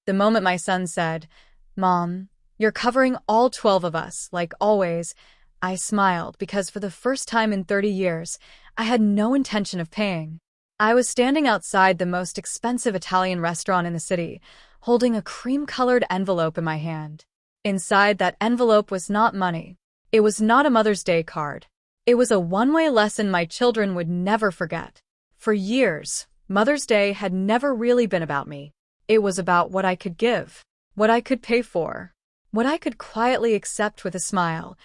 The moment my son said, "Mom, you're covering all 12 of us, like always," I smiled because for the first time in 30 years, I had no intention of paying. I was standing outside the most expensive Italian restaurant in the city, holding a cream-colored envelope in my hand. Inside that envelope was not money. It was not a Mother's Day card. It was a one-way lesson my children would never forget. For years, Mother's Day had never really been about me. It was about what I could give, what I could pay for, what I could quietly accept with a smile,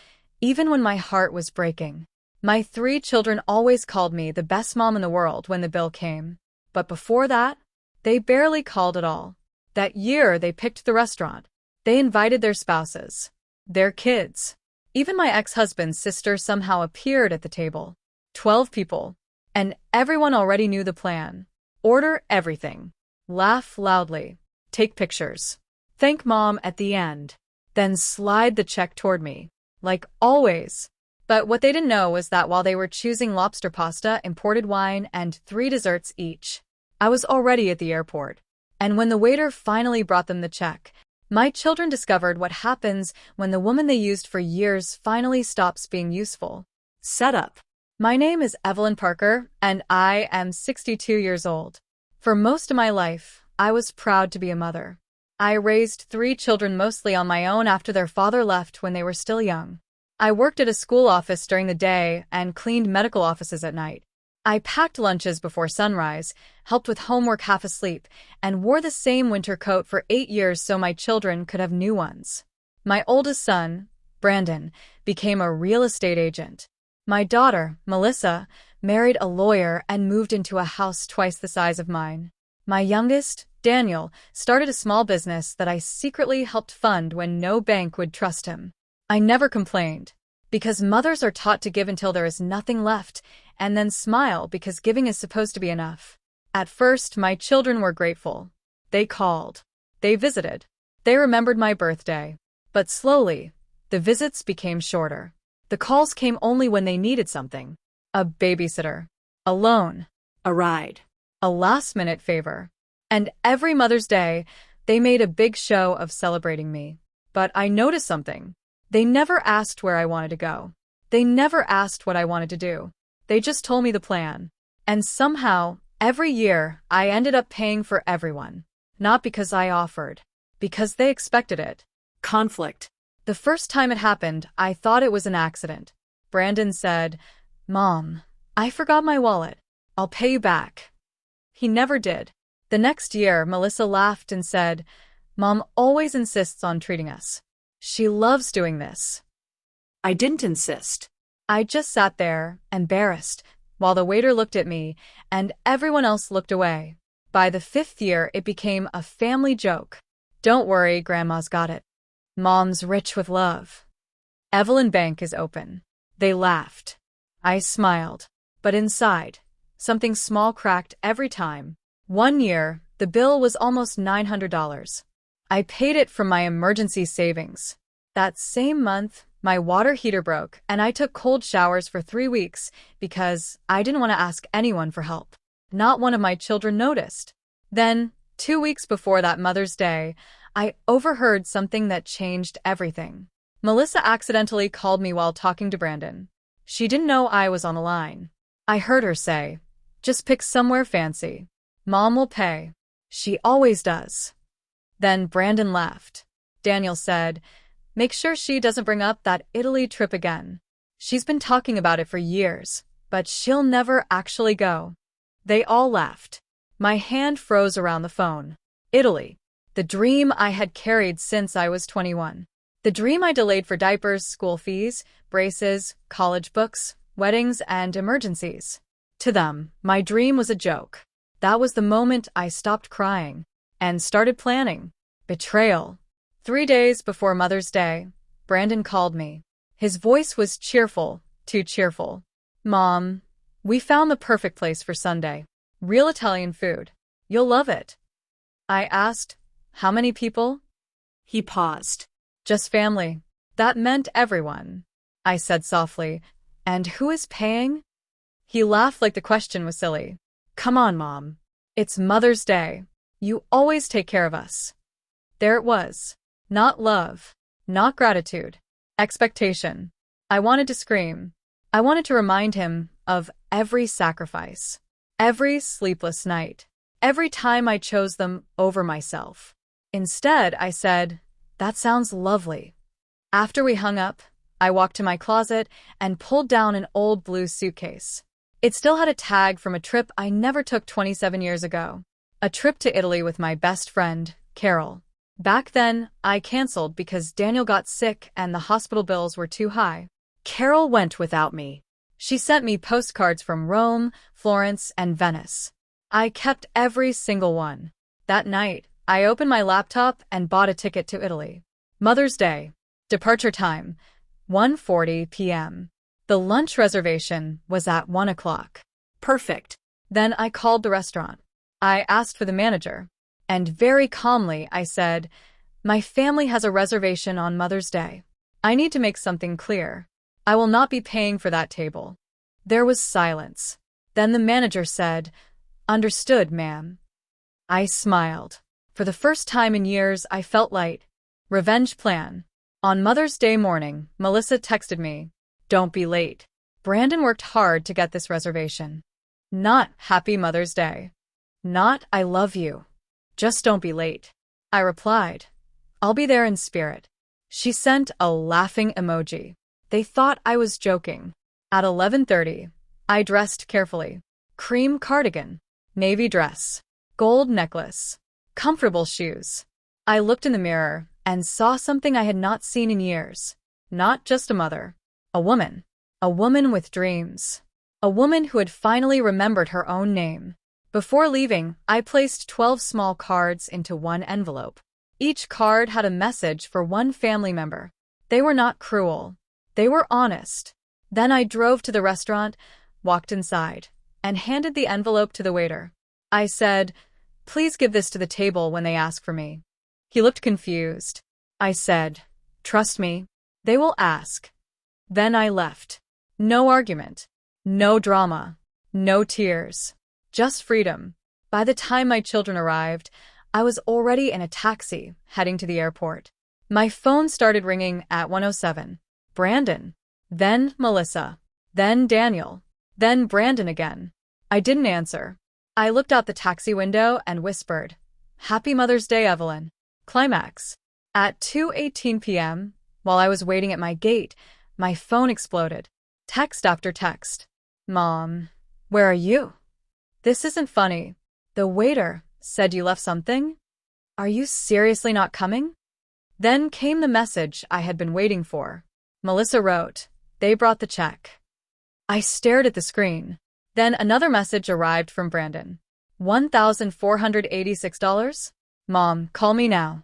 even when my heart was breaking. My 3 children always called me the best mom in the world when the bill came. But before that, they barely called at all. That year, they picked the restaurant. They invited their spouses, their kids. Even my ex-husband's sister somehow appeared at the table. 12 people. And everyone already knew the plan. Order everything. Laugh loudly. Take pictures. Thank Mom at the end. Then slide the check toward me. Like always. But what they didn't know was that while they were choosing lobster pasta, imported wine, and 3 desserts each, I was already at the airport. And when the waiter finally brought them the check, my children discovered what happens when the woman they used for years finally stops being useful. Setup. My name is Evelyn Parker, and I am 62 years old. For most of my life, I was proud to be a mother. I raised 3 children mostly on my own after their father left when they were still young. I worked at a school office during the day and cleaned medical offices at night. I packed lunches before sunrise, helped with homework half asleep, and wore the same winter coat for 8 years so my children could have new ones. My oldest son, Brandon, became a real estate agent. My daughter, Melissa, married a lawyer and moved into a house twice the size of mine. My youngest, Daniel, started a small business that I secretly helped fund when no bank would trust him. I never complained, because mothers are taught to give until there is nothing left, and then smile because giving is supposed to be enough. At first, my children were grateful. They called. They visited. They remembered my birthday. But slowly, the visits became shorter. The calls came only when they needed something. A babysitter. A loan. A ride. A last-minute favor. And every Mother's Day, they made a big show of celebrating me. But I noticed something. They never asked where I wanted to go. They never asked what I wanted to do. They just told me the plan. And somehow, every year, I ended up paying for everyone. Not because I offered. Because they expected it. Conflict. The first time it happened, I thought it was an accident. Brandon said, "Mom, I forgot my wallet. I'll pay you back." He never did. The next year, Melissa laughed and said, "Mom always insists on treating us. She loves doing this." I didn't insist. I just sat there, embarrassed, while the waiter looked at me and everyone else looked away. By the 5th year, it became a family joke. "Don't worry, Grandma's got it. Mom's rich with love. Evelyn Bank is open." They laughed. I smiled. But inside, something small cracked every time. One year, the bill was almost $900. I paid it from my emergency savings. That same month, my water heater broke and I took cold showers for 3 weeks because I didn't want to ask anyone for help. Not one of my children noticed. Then, 2 weeks before that Mother's Day, I overheard something that changed everything. Melissa accidentally called me while talking to Brandon. She didn't know I was on the line. I heard her say, "Just pick somewhere fancy. Mom will pay. She always does." Then Brandon laughed. Daniel said, "Make sure she doesn't bring up that Italy trip again. She's been talking about it for years, but she'll never actually go." They all laughed. My hand froze around the phone. Italy. The dream I had carried since I was 21. The dream I delayed for diapers, school fees, braces, college books, weddings, and emergencies. To them, my dream was a joke. That was the moment I stopped crying and started planning. Betrayal. 3 days before Mother's Day, Brandon called me. His voice was cheerful, too cheerful. "Mom, we found the perfect place for Sunday. Real Italian food. You'll love it." I asked, "How many people?" He paused. "Just family." That meant everyone. I said softly, "And who is paying?" He laughed like the question was silly. "Come on, Mom. It's Mother's Day. You always take care of us." There it was. Not love. Not gratitude. Expectation. I wanted to scream. I wanted to remind him of every sacrifice, every sleepless night, every time I chose them over myself. Instead, I said, "That sounds lovely." After we hung up, I walked to my closet and pulled down an old blue suitcase. It still had a tag from a trip I never took 27 years ago. A trip to Italy with my best friend, Carol. Back then, I canceled because Daniel got sick and the hospital bills were too high. Carol went without me. She sent me postcards from Rome, Florence, and Venice. I kept every single one. That night, I opened my laptop and bought a ticket to Italy. Mother's Day. Departure time, 1:40 p.m. The lunch reservation was at 1 o'clock. Perfect. Then I called the restaurant. I asked for the manager. And very calmly, I said, "My family has a reservation on Mother's Day. I need to make something clear. I will not be paying for that table." There was silence. Then the manager said, "Understood, ma'am." I smiled. For the first time in years, I felt light. Revenge plan. On Mother's Day morning, Melissa texted me, "Don't be late. Brandon worked hard to get this reservation." Not "Happy Mother's Day." Not "I love you." Just "Don't be late." I replied, "I'll be there in spirit." She sent a laughing emoji. They thought I was joking. At 11:30, I dressed carefully. Cream cardigan, navy dress, gold necklace, comfortable shoes. I looked in the mirror and saw something I had not seen in years. Not just a mother. A woman. A woman with dreams. A woman who had finally remembered her own name. Before leaving, I placed 12 small cards into one envelope. Each card had a message for one family member. They were not cruel. They were honest. Then I drove to the restaurant, walked inside, and handed the envelope to the waiter. I said, "Please give this to the table when they ask for me." He looked confused. I said, "Trust me, they will ask." Then I left. No argument. No drama. No tears. Just freedom. By the time my children arrived, I was already in a taxi, heading to the airport. My phone started ringing at 1:07. Brandon. Then Melissa. Then Daniel. Then Brandon again. I didn't answer. I looked out the taxi window and whispered, "Happy Mother's Day, Evelyn." Climax. At 2:18 p.m., while I was waiting at my gate, my phone exploded. Text after text. "Mom, where are you? This isn't funny. The waiter said you left something? Are you seriously not coming?" Then came the message I had been waiting for. Melissa wrote, "They brought the check." I stared at the screen. Then another message arrived from Brandon. $1,486? "Mom, call me now."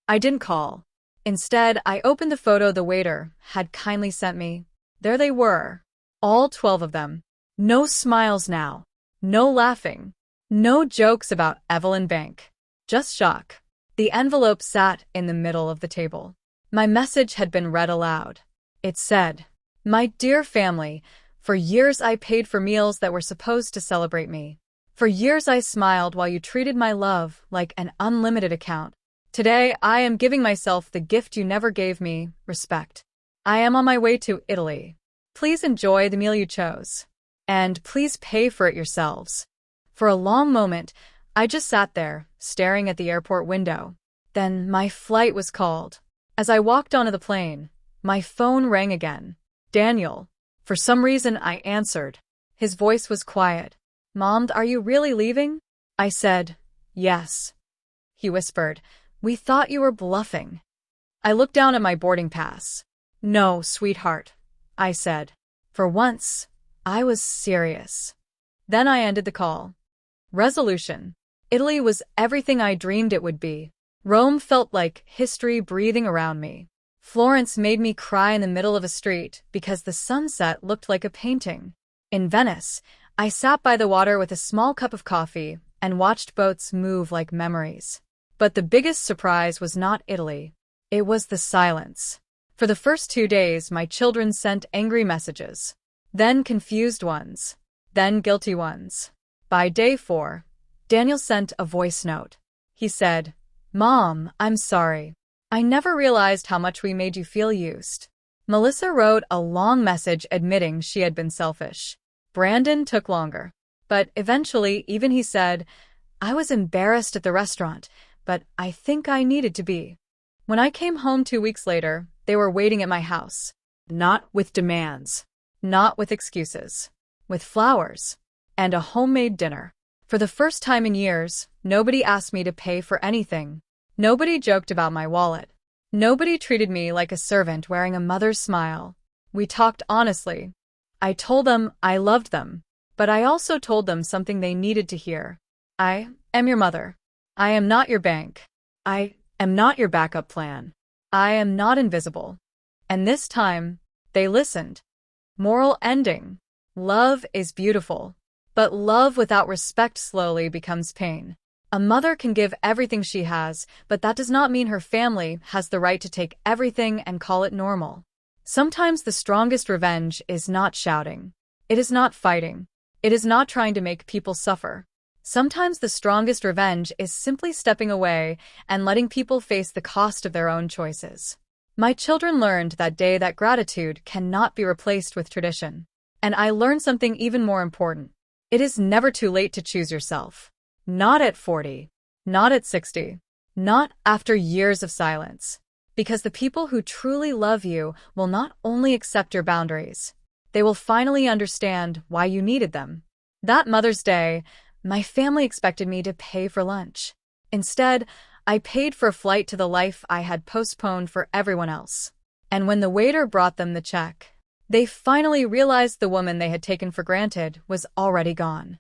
I didn't call. Instead, I opened the photo the waiter had kindly sent me. There they were. All 12 of them. No smiles now. No laughing. No jokes about Evelyn Bank. Just shock. The envelope sat in the middle of the table. My message had been read aloud. It said, "My dear family, for years I paid for meals that were supposed to celebrate me. For years I smiled while you treated my love like an unlimited account. Today I am giving myself the gift you never gave me, respect. I am on my way to Italy. Please enjoy the meal you chose. And please pay for it yourselves." For a long moment, I just sat there, staring at the airport window. Then my flight was called. As I walked onto the plane, my phone rang again. Daniel. For some reason, I answered. His voice was quiet. "Mom, are you really leaving?" I said, "Yes." He whispered, "We thought you were bluffing." I looked down at my boarding pass. "No, sweetheart," I said. For once, I was serious. Then I ended the call. Resolution. Italy was everything I dreamed it would be. Rome felt like history breathing around me. Florence made me cry in the middle of a street because the sunset looked like a painting. In Venice, I sat by the water with a small cup of coffee and watched boats move like memories. But the biggest surprise was not Italy. It was the silence. For the first 2 days, my children sent angry messages. Then confused ones. Then guilty ones. By day 4, Daniel sent a voice note. He said, Mom, I'm sorry. I never realized how much we made you feel used. Melissa wrote a long message admitting she had been selfish. Brandon took longer. But eventually, even he said, I was embarrassed at the restaurant, but I think I needed to be. When I came home 2 weeks later, they were waiting at my house. Not with demands. Not with excuses. With flowers. And a homemade dinner. For the first time in years, nobody asked me to pay for anything. Nobody joked about my wallet. Nobody treated me like a servant wearing a mother's smile. We talked honestly. I told them I loved them, but I also told them something they needed to hear. I am your mother. I am not your bank. I am not your backup plan. I am not invisible. And this time, they listened. Moral ending. Love is beautiful, but love without respect slowly becomes pain. A mother can give everything she has, but that does not mean her family has the right to take everything and call it normal. Sometimes the strongest revenge is not shouting. It is not fighting. It is not trying to make people suffer. Sometimes the strongest revenge is simply stepping away and letting people face the cost of their own choices. My children learned that day that gratitude cannot be replaced with tradition. And I learned something even more important. It is never too late to choose yourself. Not at 40. Not at 60. Not after years of silence. Because the people who truly love you will not only accept your boundaries, they will finally understand why you needed them. That Mother's Day, my family expected me to pay for lunch. Instead, I paid for a flight to the life I had postponed for everyone else. And when the waiter brought them the check, they finally realized the woman they had taken for granted was already gone.